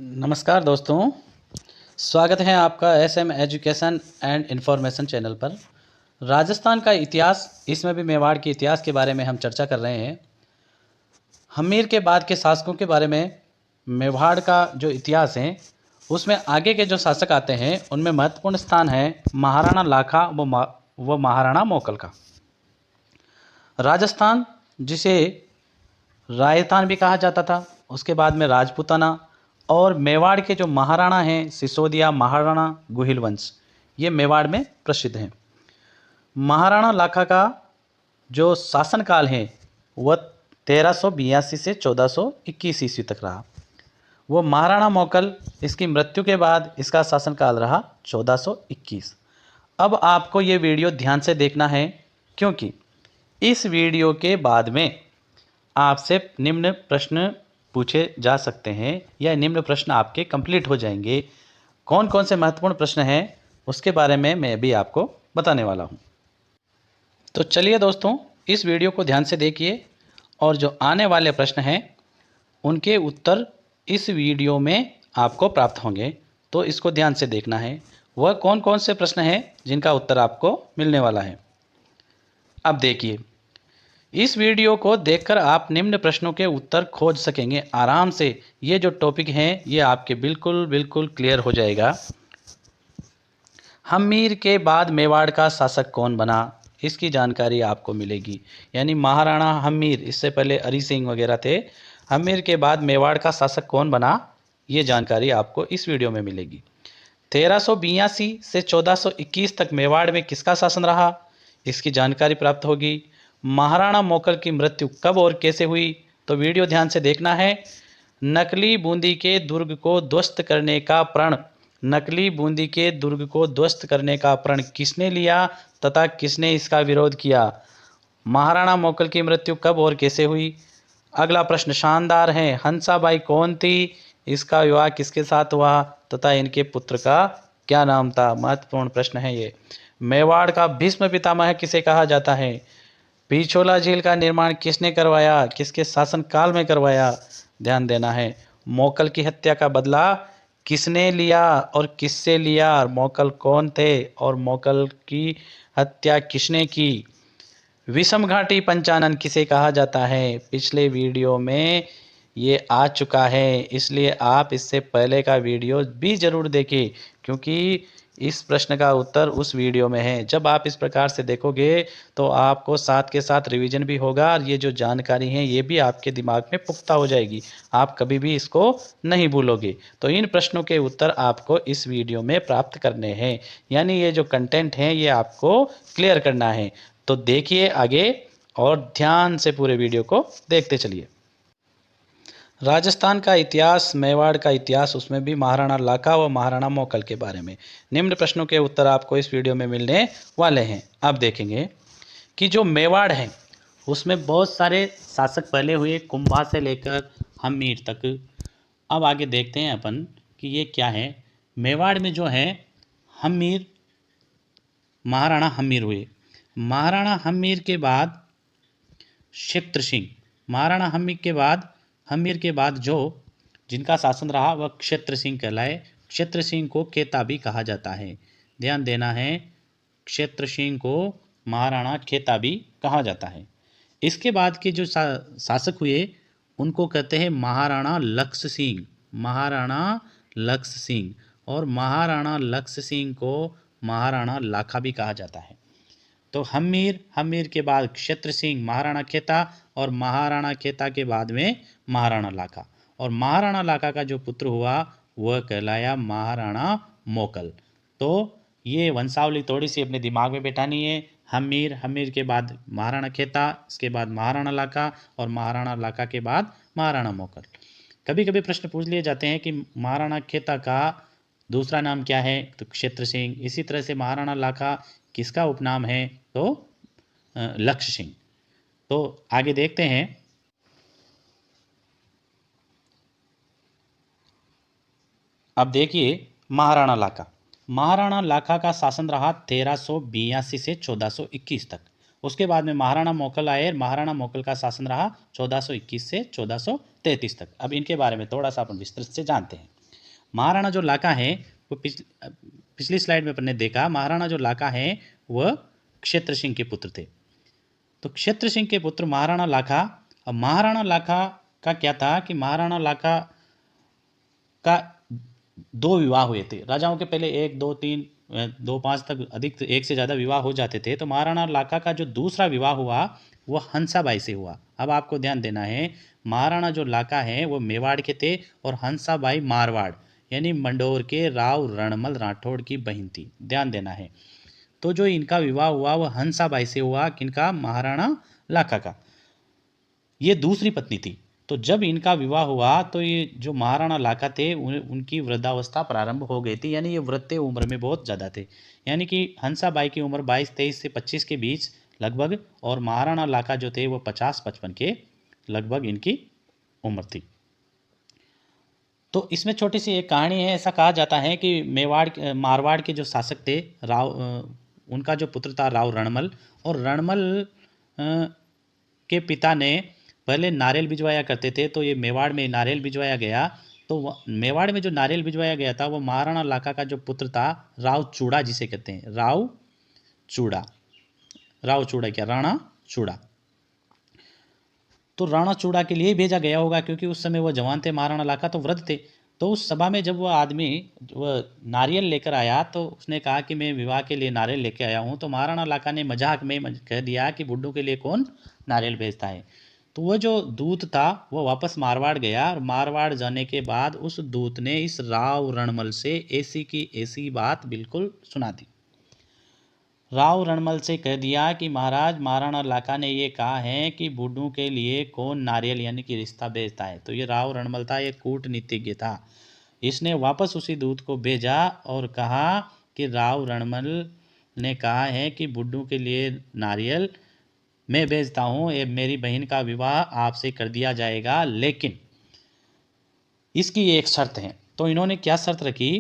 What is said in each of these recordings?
नमस्कार दोस्तों, स्वागत है आपका SM education and information channel पर। राजस्थान का इतिहास, इसमें भी मेवाड़ के इतिहास के बारे में हम चर्चा कर रहे हैं। हम्मीर के बाद के शासकों के बारे में मेवाड़ का जो इतिहास है उसमें आगे के जो शासक आते हैं उनमें महत्वपूर्ण स्थान है महाराणा लाखा व महाराणा मोकल का। राजस्थान, जिसे राजस्थान भी कहा जाता था, उसके बाद में राजपूताना और मेवाड़ के जो महाराणा हैं सिसोदिया, महाराणा गुहिल वंश, ये मेवाड़ में प्रसिद्ध हैं। महाराणा लाखा का जो शासनकाल है वह 1382 से 1421 ईस्वी तक रहा। वो महाराणा मोकल, इसकी मृत्यु के बाद इसका शासनकाल रहा 1421। अब आपको ये वीडियो ध्यान से देखना है, क्योंकि इस वीडियो के बाद में आपसे निम्न प्रश्न पूछे जा सकते हैं या निम्न प्रश्न आपके कंप्लीट हो जाएंगे। कौन कौन से महत्वपूर्ण प्रश्न हैं उसके बारे में मैं भी आपको बताने वाला हूं। तो चलिए दोस्तों, इस वीडियो को ध्यान से देखिए और जो आने वाले प्रश्न हैं उनके उत्तर इस वीडियो में आपको प्राप्त होंगे। तो इसको ध्यान से देखना है, वह कौन कौन से प्रश्न हैं जिनका उत्तर आपको मिलने वाला है। अब देखिए, इस वीडियो को देखकर आप निम्न प्रश्नों के उत्तर खोज सकेंगे आराम से। ये जो टॉपिक हैं ये आपके बिल्कुल क्लियर हो जाएगा। हम्मीर के बाद मेवाड़ का शासक कौन बना, इसकी जानकारी आपको मिलेगी। यानी महाराणा हम्मीर, इससे पहले हरि सिंह वगैरह थे। हम्मीर के बाद मेवाड़ का शासक कौन बना, ये जानकारी आपको इस वीडियो में मिलेगी। 1382 से 1421 तक मेवाड़ में किसका शासन रहा, इसकी जानकारी प्राप्त होगी। महाराणा मोकल की मृत्यु कब और कैसे हुई, तो वीडियो ध्यान से देखना है। नकली बूंदी के दुर्ग को ध्वस्त करने का प्रण, नकली बूंदी के दुर्ग को ध्वस्त करने का प्रण किसने लिया तथा किसने इसका विरोध किया। महाराणा मोकल की मृत्यु कब और कैसे हुई। अगला प्रश्न शानदार है, हंसाबाई कौन थी, इसका विवाह किसके साथ हुआ तथा इनके पुत्र का क्या नाम था। महत्वपूर्ण प्रश्न है ये। मेवाड़ का भीष्म पितामह किसे कहा जाता है। पिछोला झील का निर्माण किसने करवाया, किसके शासनकाल में करवाया, ध्यान देना है। मोकल की हत्या का बदला किसने लिया और किससे लिया, मोकल कौन थे और मोकल की हत्या किसने की। विषम घाटी पंचानन किसे कहा जाता है, पिछले वीडियो में ये आ चुका है, इसलिए आप इससे पहले का वीडियो भी ज़रूर देखें, क्योंकि इस प्रश्न का उत्तर उस वीडियो में है। जब आप इस प्रकार से देखोगे तो आपको साथ के साथ रिवीजन भी होगा और ये जो जानकारी है ये भी आपके दिमाग में पुख्ता हो जाएगी, आप कभी भी इसको नहीं भूलोगे। तो इन प्रश्नों के उत्तर आपको इस वीडियो में प्राप्त करने हैं, यानी ये जो कंटेंट है ये आपको क्लियर करना है। तो देखिए आगे और ध्यान से पूरे वीडियो को देखते चलिए। राजस्थान का इतिहास, मेवाड़ का इतिहास, उसमें भी महाराणा लाखा व महाराणा मोकल के बारे में निम्न प्रश्नों के उत्तर आपको इस वीडियो में मिलने वाले हैं। अब देखेंगे कि जो मेवाड़ है उसमें बहुत सारे शासक पहले हुए, कुंभा से लेकर हम्मीर तक। अब आगे देखते हैं अपन कि ये क्या है। मेवाड़ में जो है हम्मीर, महाराणा हम्मीर हुए। महाराणा हम्मीर के बाद क्षेत्र सिंह, महाराणा हम्मीर के बाद जो जिनका शासन रहा वह क्षेत्र सिंह कहलाए। क्षेत्र सिंह को खेता भी कहा जाता है, ध्यान देना है। क्षेत्र सिंह को महाराणा खेता भी कहा जाता है। इसके बाद के जो शासक हुए उनको कहते हैं महाराणा लक्ष्य सिंह, महाराणा लक्ष्य सिंह। और महाराणा लक्ष्य सिंह को महाराणा लाखा भी कहा जाता है। तो हम्मीर के बाद क्षेत्र सिंह, महाराणा खेता, और महाराणा खेता के बाद में महाराणा लाखा। और महाराणा लाखा का जो पुत्र हुआ वह कहलाया महाराणा मोकल। तो ये वंशावली थोड़ी सी अपने दिमाग में बैठानी है। हम्मीर के बाद महाराणा खेता, इसके बाद महाराणा लाखा, और महाराणा लाखा के बाद महाराणा मोकल। कभी कभी प्रश्न पूछ लिए जाते हैं कि महाराणा खेता का दूसरा नाम क्या है, तो क्षेत्र सिंह। इसी तरह से महाराणा लाखा किसका उपनाम है, तो लक्ष्य सिंह। तो आगे देखते हैं। अब देखिए महाराणा लाखा। महाराणा लाखा का शासन रहा 1382 से 1421 तक। उसके बाद में महाराणा मोकल आए। महाराणा मोकल का शासन रहा 1421 से 1433 तक। अब इनके बारे में थोड़ा सा अपन विस्तृत से जानते हैं। महाराणा जो लाका है वो पिछली स्लाइड में अपन ने देखा, महाराणा जो लाका है वह क्षेत्र सिंह के पुत्र थे। तो क्षेत्र सिंह के पुत्र महाराणा लाखा। अब महाराणा लाखा का क्या था कि महाराणा लाखा का 2 विवाह हुए थे। राजाओं के पहले 1, 2, 3, 2, 5 तक अधिक 1 से ज़्यादा विवाह हो जाते थे। तो महाराणा लाखा का जो दूसरा विवाह हुआ वह हंसाबाई से हुआ। अब आपको ध्यान देना है, महाराणा जो लाखा है वो मेवाड़ के थे और हंसाबाई मारवाड़ यानी मंडोर के राव रणमल राठौड़ की बहन थी। ध्यान देना है। तो जो इनका विवाह हुआ वह हंसाबाई से हुआ। किनका? महाराणा लाखा का। ये दूसरी पत्नी थी। तो जब इनका विवाह हुआ तो ये जो महाराणा लाखा थे उनकी वृद्धावस्था प्रारंभ हो गई थी, यानी ये वृद्ध थे, उम्र में बहुत ज़्यादा थे। यानी कि हंसाबाई की उम्र 22-23 से 25 के बीच लगभग, और महाराणा लाखा जो थे वो 50-55 के लगभग इनकी उम्र थी। तो इसमें छोटी सी एक कहानी है। ऐसा कहा जाता है कि मारवाड़ के जो शासक थे उनका जो पुत्र था राव रणमल, और रणमल के पिता ने पहले नारियल भिजवाया करते थे। तो ये मेवाड़ में नारियल भिजवाया गया। तो मेवाड़ में जो नारियल भिजवाया गया था वो महाराणा लाखा का जो पुत्र था राव चूड़ा, जिसे कहते हैं राव चूड़ा। राव चूड़ा क्या? राणा चूड़ा। तो राणा चूड़ा के लिए भेजा गया होगा, क्योंकि उस समय वह जवान थे, महाराणा लाखा तो वृद्ध थे। तो उस सभा में जब वह आदमी वह नारियल लेकर आया तो उसने कहा कि मैं विवाह के लिए नारियल लेके आया हूँ। तो महाराणा लाखा ने मजाक में कह दिया कि बुड्ढों के लिए कौन नारियल भेजता है। तो वह जो दूत था वो वापस मारवाड़ गया, और मारवाड़ जाने के बाद उस दूत ने इस राव रणमल से ऐसी की ऐसी बात बिल्कुल सुना दी। राव रणमल से कह दिया कि महाराज, महाराणा लाखा ने ये कहा है कि बुड्ढों के लिए कौन नारियल यानी कि रिश्ता भेजता है। तो ये राव रणमल था, ये कूटनीतिज्ञ था। इसने वापस उसी दूत को भेजा और कहा कि राव रणमल ने कहा है कि बुड्ढों के लिए नारियल मैं भेजता हूँ, ये मेरी बहन का विवाह आपसे कर दिया जाएगा, लेकिन इसकी एक शर्त है। तो इन्होंने क्या शर्त रखी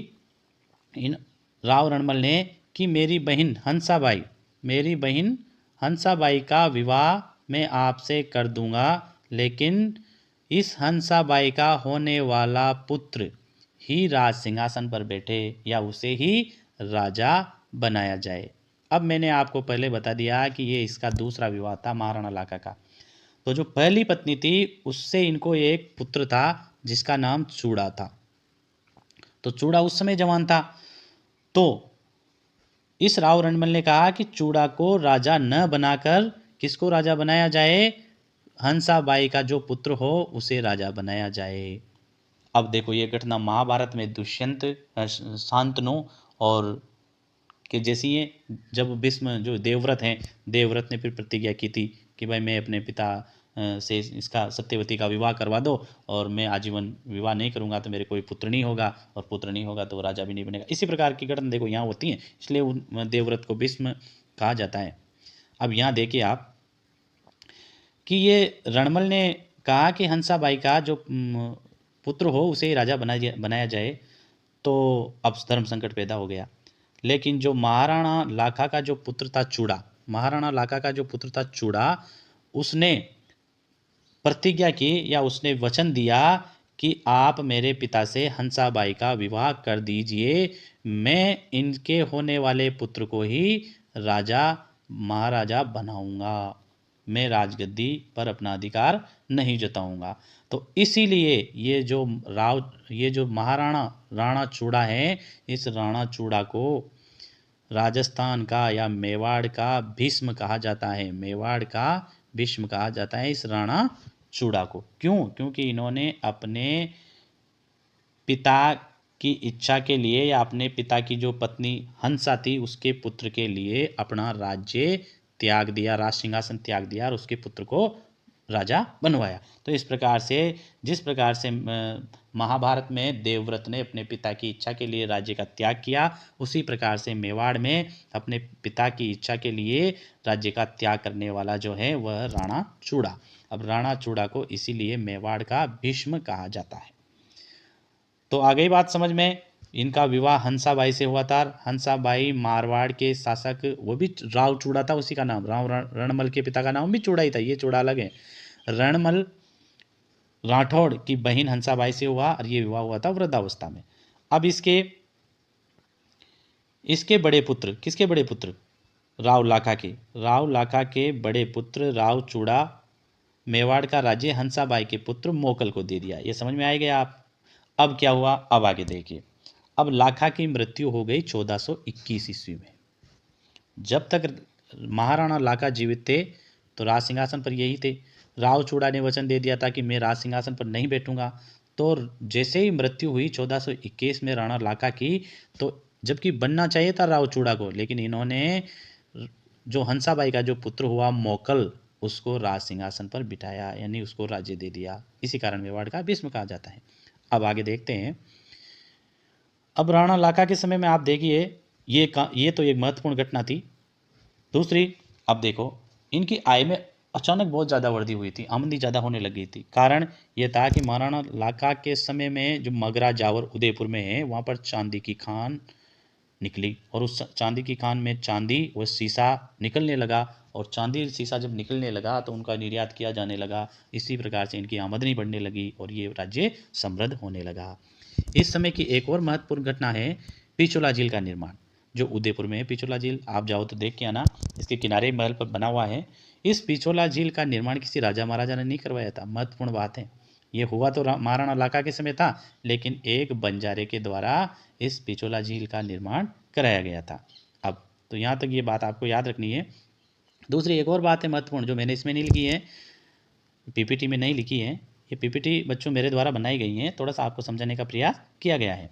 इन राव रणमल ने कि मेरी बहन हंसाबाई का विवाह मैं आपसे कर दूंगा, लेकिन इस हंसाबाई का होने वाला पुत्र ही राज सिंहासन पर बैठे या उसे ही राजा बनाया जाए। अब मैंने आपको पहले बता दिया कि ये इसका दूसरा विवाह था महाराणा लाखा का। तो जो पहली पत्नी थी उससे इनको एक पुत्र था जिसका नाम चूड़ा था। तो चूड़ा उस समय जवान था। तो इस राव रणमल ने कहा कि चूड़ा को राजा न बनाकर किसको राजा बनाया जाए? हंसाबाई का जो पुत्र हो उसे राजा बनाया जाए। अब देखो ये घटना महाभारत में दुष्यंत, शांतनु और कि जैसे ये जब भीष्म जो देवव्रत हैं, देवव्रत ने फिर प्रतिज्ञा की थी कि भाई मैं अपने पिता से इसका सत्यवती का विवाह करवा दो, और मैं आजीवन विवाह नहीं करूंगा तो मेरे कोई पुत्र नहीं होगा, और पुत्र नहीं होगा तो राजा भी नहीं बनेगा। इसी प्रकार की घटना देखो यहाँ होती है, इसलिए उन देवव्रत को भीष्म कहा जाता है। अब यहाँ देखिए आप कि ये रणमल ने कहा कि हंसाबाई का जो पुत्र हो उसे ही राजा बनाया जाए। तो अब धर्म संकट पैदा हो गया। लेकिन जो महाराणा लाखा का जो पुत्र था चूड़ा, महाराणा लाखा का जो पुत्र था चूड़ा, उसने प्रतिज्ञा की या उसने वचन दिया कि आप मेरे पिता से हंसाबाई का विवाह कर दीजिए, मैं इनके होने वाले पुत्र को ही राजा महाराजा बनाऊंगा, मैं राजगद्दी पर अपना अधिकार नहीं जताऊंगा। तो इसीलिए ये जो महाराणा राणा चूड़ा है, इस राणा चूड़ा को राजस्थान का या मेवाड़ का भीष्म कहा जाता है। मेवाड़ का भीष्म कहा जाता है इस राणा चूड़ा को। क्यों? क्योंकि इन्होंने अपने पिता की इच्छा के लिए या अपने पिता की जो पत्नी हंसा थी उसके पुत्र के लिए अपना राज्य त्याग दिया, राज सिंहासन त्याग दिया और उसके पुत्र को राजा बनवाया। तो इस प्रकार से जिस प्रकार से महाभारत में देवव्रत ने अपने पिता की इच्छा के लिए राज्य का त्याग किया, उसी प्रकार से मेवाड़ में अपने पिता की इच्छा के लिए राज्य का त्याग करने वाला जो है वह राणा चूड़ा। अब राणा चूड़ा को इसीलिए मेवाड़ का भीष्म कहा जाता है। तो आ गई बात समझ में। इनका विवाह हंसाबाई से हुआ था। हंसाबाई मारवाड़ के शासक, वो भी राव चूड़ा था, उसी का नाम राव रणमल के पिता का नाम भी चूड़ा ही था, ये चूड़ा अलग है। रणमल राठौड़ की बहन हंसाबाई से हुआ और ये विवाह हुआ था वृद्धावस्था में। अब इसके बड़े पुत्र, किसके बड़े पुत्र? राव लाखा के बड़े पुत्र राव चूड़ा मेवाड़ का राज्य हंसाबाई के पुत्र मोकल को दे दिया। ये समझ में आ गया आप? अब क्या हुआ, अब आगे देखिए। अब लाखा की मृत्यु हो गई 1421 ईस्वी में। जब तक महाराणा लाखा जीवित थे तो राज सिंहासन पर यही थे। राव चूड़ा ने वचन दे दिया था कि मैं राज सिंहासन पर नहीं बैठूंगा। तो जैसे ही मृत्यु हुई 1421 में राणा लाखा की, तो जबकि बनना चाहिए था राव चूड़ा को, लेकिन इन्होंने जो हंसाबाई का जो पुत्र हुआ मोकल, उसको राज सिंहासन पर बिठाया, यानी उसको राज्य दे दिया। इसी कारण मेवाड़ का भीष्म कहा जाता है। अब आगे देखते हैं। अब राणा लाखा के समय में आप देखिए, ये तो एक महत्वपूर्ण घटना थी। दूसरी, अब देखो, इनकी आय में अचानक बहुत ज़्यादा वृद्धि हुई थी, आमदनी ज़्यादा होने लगी थी। कारण ये था कि महाराणा लाखा के समय में जो मगरा जावर उदयपुर में है, वहाँ पर चांदी की खान निकली, और उस चांदी की खान में चांदी व शीशा निकलने लगा, और चांदी शीशा जब निकलने लगा तो उनका निर्यात किया जाने लगा। इसी प्रकार से इनकी आमदनी बढ़ने लगी और ये राज्य समृद्ध होने लगा। इस समय की एक और महत्वपूर्ण घटना है पिछोला झील का निर्माण, जो उदयपुर में है। पिछोला झील आप जाओ तो देख के आना, इसके किनारे महल पर बना हुआ है। इस पिछोला झील का निर्माण किसी राजा महाराजा ने नहीं करवाया था, महत्वपूर्ण बात है। ये हुआ तो महाराणा लाखा के समय था, लेकिन एक बंजारे के द्वारा इस पिछोला झील का निर्माण कराया गया था। अब तो यहाँ तक ये बात आपको याद रखनी है। दूसरी एक और बात है महत्वपूर्ण, जो मैंने इसमें नहीं लिखी है, पीपीटी में नहीं लिखी है। ये पीपीटी बच्चों मेरे द्वारा बनाई गई हैं, थोड़ा सा आपको समझाने का प्रयास किया गया है।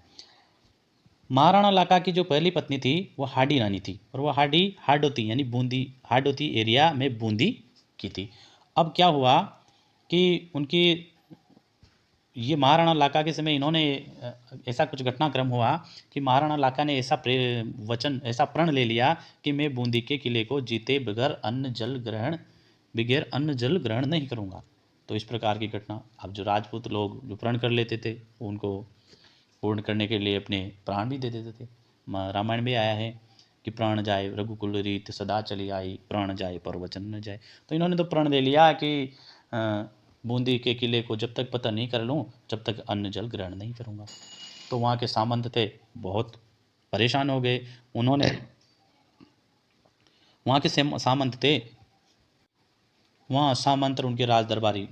महाराणा लाखा की जो पहली पत्नी थी वो हाडी रानी थी, और वो हाडोती यानी बूंदी, हाडोती एरिया में बूंदी की थी। अब क्या हुआ कि उनकी ये महाराणा लाखा के समय इन्होंने ऐसा कुछ घटनाक्रम हुआ कि महाराणा लाखा ने ऐसा ऐसा प्रण ले लिया कि मैं बूंदी के किले को जीते बगैर अन्न जल ग्रहण नहीं करूँगा। तो इस प्रकार की घटना, अब जो राजपूत लोग जो प्रण कर लेते थे, उनको पूर्ण करने के लिए अपने प्राण भी दे देते थे। रामायण में आया है कि प्राण जाए रघुकुल रीत सदा चली आई, प्राण जाए पर वचन न जाए। तो इन्होंने तो प्रण ले लिया कि बूंदी के किले को जब तक पता नहीं कर लूँ, जब तक अन्न जल ग्रहण नहीं करूँगा। तो वहाँ के सामंत थे, बहुत परेशान हो गए। उन्होंने वहाँ के सामंत थे, वहाँ सामंत और उनके राज दरबारी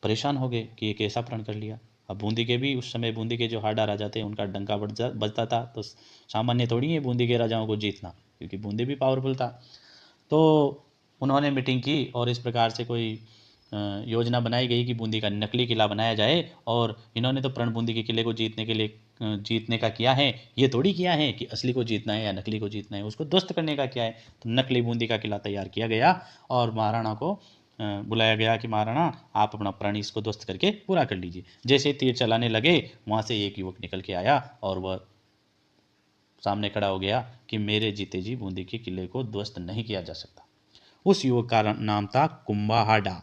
परेशान हो गए कि ये कैसा प्रण कर लिया। अब बूंदी के भी उस समय बूंदी के जो हाडा राजा थे, उनका डंका बजता था, तो सामान्य थोड़ी है बूंदी के राजाओं को जीतना, क्योंकि बूंदी भी पावरफुल था। तो उन्होंने मीटिंग की और इस प्रकार से कोई योजना बनाई गई कि बूंदी का नकली किला बनाया जाए। और इन्होंने तो प्रण बूंदी के किले को जीतने का किया है, ये थोड़ी किया है कि असली को जीतना है या नकली को जीतना है, उसको ध्वस्त करने का किया है। तो नकली बूंदी का किला तैयार किया गया और महाराणा को बुलाया गया कि महाराणा आप अपना प्रण इसको ध्वस्त करके पूरा कर लीजिए। जैसे तीर चलाने लगे, वहाँ से एक युवक निकल के आया और वह सामने खड़ा हो गया कि मेरे जीते जी बूंदी के किले को ध्वस्त नहीं किया जा सकता। उस युवक का नाम था कुंभाहाडा।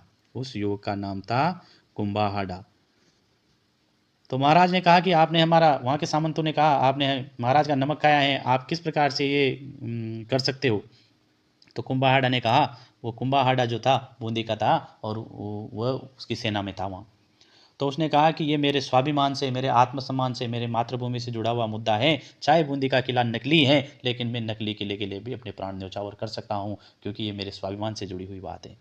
तो महाराज ने कहा कि आपने वहाँ के सामंतों ने कहा, आपने महाराज का नमक खाया है, आप किस प्रकार से ये कर सकते हो। तो कुंभाहाडा ने कहा, वो कुंभाहाडा जो था बूंदी का था और वह उसकी सेना में था वहाँ। तो उसने कहा कि ये मेरे स्वाभिमान से, मेरे आत्मसम्मान से, मेरे मातृभूमि से जुड़ा हुआ मुद्दा है। चाहे बूंदी का किला नकली है, लेकिन मैं नकली किले के लिए भी अपने प्राण न्यौछावर कर सकता हूँ, क्योंकि ये मेरे स्वाभिमान से जुड़ी हुई बात है।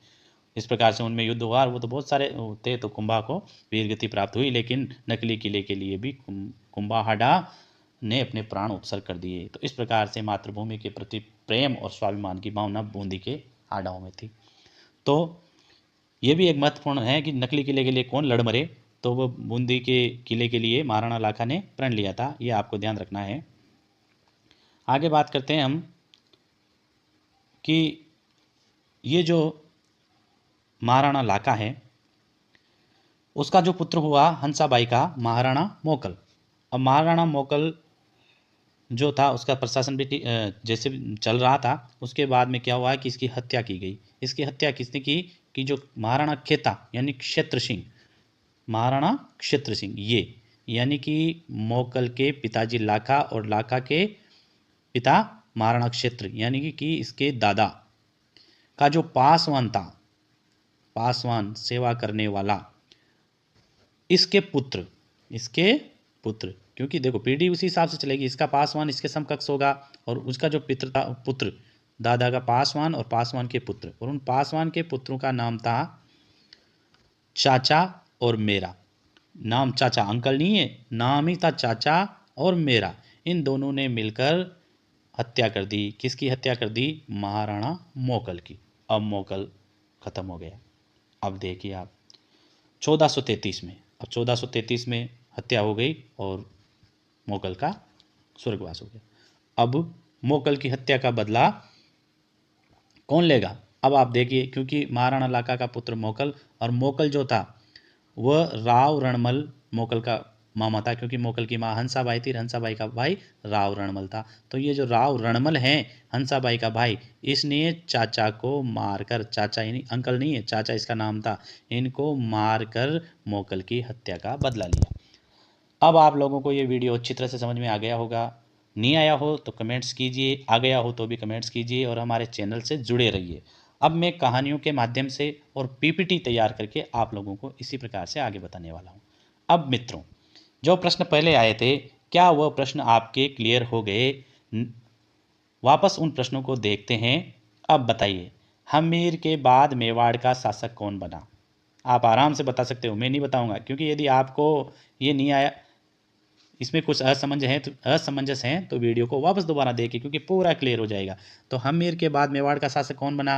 इस प्रकार से उनमें युद्ध हुआ, और वो तो बहुत सारे थे, तो कुंभा को वीरगति प्राप्त हुई, लेकिन नकली किले के लिए भी कुंभाहाडा ने अपने प्राण उत्सर्ग कर दिए। तो इस प्रकार से मातृभूमि के प्रति प्रेम और स्वाभिमान की भावना बूंदी के हाडाओं में थी। तो ये भी एक महत्वपूर्ण है कि नकली किले के लिए कौन लड़ मरे, तो वो बूंदी के किले के लिए महाराणा लाखा ने प्रण लिया था, ये आपको ध्यान रखना है। आगे बात करते हैं हम कि ये जो महाराणा लाखा है, उसका जो पुत्र हुआ हंसाबाई का महाराणा मोकल। अब महाराणा मोकल जो था, उसका प्रशासन भी जैसे चल रहा था, उसके बाद में क्या हुआ कि इसकी हत्या की गई। इसकी हत्या किसने की कि जो महाराणा खेता यानी महाराणा क्षेत्र सिंह, ये यानी कि मोकल के पिताजी लाखा और लाखा के पिता महाराणा क्षेत्र यानी कि इसके दादा का जो पासवान था, पासवान सेवा करने वाला, इसके पुत्र, क्योंकि देखो पीढ़ी उसी हिसाब से चलेगी, इसका पासवान इसके समकक्ष होगा और उसका जो पुत्र दादा का पासवान और पासवान के पुत्र, और उन पासवान के पुत्रों का नाम था चाचा और मेरा। नाम चाचा, अंकल नहीं है, नाम ही था चाचा और मेरा। इन दोनों ने मिलकर हत्या कर दी। किसकी हत्या कर दी? महाराणा मोकल की। अब मोकल खत्म हो गया। अब देखिए आप 1433 में, अब 1433 में हत्या हो गई और मोकल का स्वर्गवास हो गया। अब मोकल की हत्या का बदला कौन लेगा? अब आप देखिए, क्योंकि महाराणा लाका का पुत्र मोकल, और मोकल जो था वह राव रणमल मोकल का मामा था, क्योंकि मोकल की माँ हंसाबाई थी, हंसाबाई का भाई राव रणमल था। तो ये जो राव रणमल हैं, हंसाबाई का भाई, इसने चाचा को मारकर, चाचा यानी अंकल नहीं है, चाचा इसका नाम था, इनको मारकर मोकल की हत्या का बदला लिया। अब आप लोगों को ये वीडियो अच्छी तरह से समझ में आ गया होगा। नहीं आया हो तो कमेंट्स कीजिए, आ गया हो तो भी कमेंट्स कीजिए, और हमारे चैनल से जुड़े रहिए। अब मैं कहानियों के माध्यम से और पीपीटी तैयार करके आप लोगों को इसी प्रकार से आगे बताने वाला हूँ। अब मित्रों, जो प्रश्न पहले आए थे, क्या वह प्रश्न आपके क्लियर हो गए? वापस उन प्रश्नों को देखते हैं। अब बताइए, हम्मीर के बाद मेवाड़ का शासक कौन बना? आप आराम से बता सकते हो, मैं नहीं बताऊंगा, क्योंकि यदि आपको ये नहीं आया, इसमें कुछ असमंजस हैं तो वीडियो को वापस दोबारा देखिए, क्योंकि पूरा क्लियर हो जाएगा। तो हम्मीर के बाद मेवाड़ का शासक कौन बना?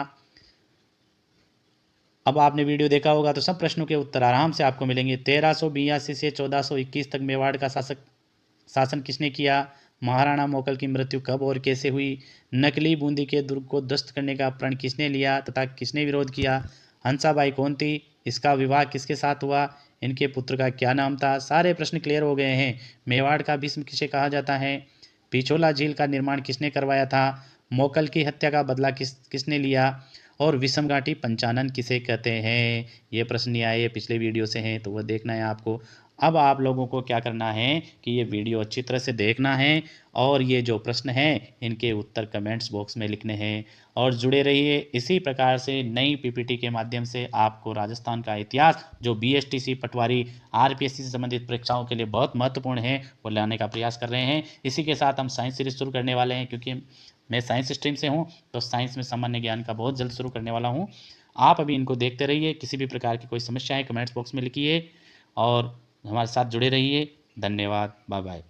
अब आपने वीडियो देखा होगा तो सब प्रश्नों के उत्तर आराम से आपको मिलेंगे। 1382 से 1421 तक मेवाड़ का शासन किसने किया? महाराणा मोकल की मृत्यु कब और कैसे हुई? नकली बूंदी के दुर्ग को ध्वस्त करने का प्रण किसने लिया तथा किसने विरोध किया? हंसाबाई कौन थी? इसका विवाह किसके साथ हुआ? इनके पुत्र का क्या नाम था? सारे प्रश्न क्लियर हो गए हैं। मेवाड़ का भीष्म किसे कहा जाता है? पिछोला झील का निर्माण किसने करवाया था? मोकल की हत्या का बदला किसने लिया? और विषम घाटी पंचानन किसे कहते हैं? ये प्रश्न नहीं आए, पिछले वीडियो से हैं, तो वह देखना है आपको। अब आप लोगों को क्या करना है कि ये वीडियो अच्छी तरह से देखना है, और ये जो प्रश्न हैं इनके उत्तर कमेंट्स बॉक्स में लिखने हैं, और जुड़े रहिए। इसी प्रकार से नई पीपीटी के माध्यम से आपको राजस्थान का इतिहास, जो बीएसटीसी, पटवारी, आरपीएससी से संबंधित परीक्षाओं के लिए बहुत महत्वपूर्ण है, वो लाने का प्रयास कर रहे हैं। इसी के साथ हम साइंस सीरीज शुरू करने वाले हैं, क्योंकि मैं साइंस स्ट्रीम से हूँ, तो साइंस में सामान्य ज्ञान का बहुत जल्द शुरू करने वाला हूँ। आप अभी इनको देखते रहिए। किसी भी प्रकार की कोई समस्या है कमेंट्स बॉक्स में लिखिए, और हमारे साथ जुड़े रहिए। धन्यवाद, बाय बाय।